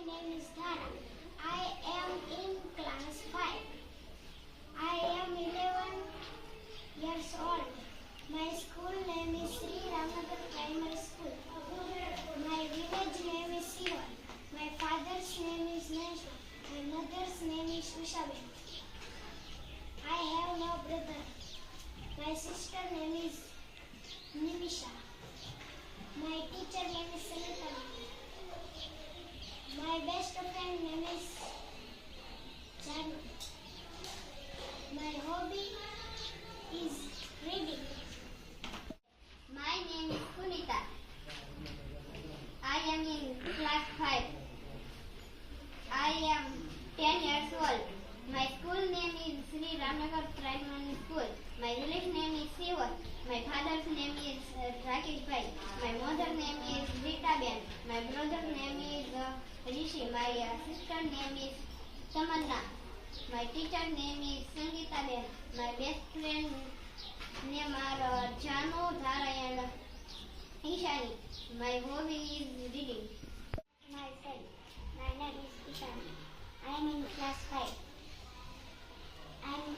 name is Dhara. I am in class 5. I am 11 years old. My school name is Sri Ramnagar Primary School. My village name is Sivan. My father's name is Nesha. My mother's name is Ushaben. I have no brother. My sister name is Nimisha. My teacher name is Sanita. My best friend name is Janu. My hobby is reading. My name is Punita. I am in class 5. I am 10 years old. My school name is Sri Ramnagar Primary School. My village name is Sivan. My father's name is Rakesh Bhai. My mother's name is Rita Ben. My brother's name is Rishi. My sister name is Tamanna. My teacher name is Sangeeta Ben. My best friend name are Janu, Dhara and Ishani. My hobby is reading. Myself. My name is Ishani. I am in class 5. I am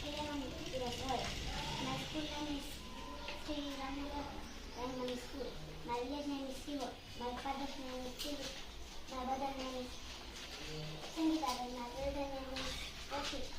11 years old. My school name is Sri Ramnagar Primary School. My village name is Sivo. My father's name is Sivu. My brother's name is Sangeeta. My brother's name is Rakesh.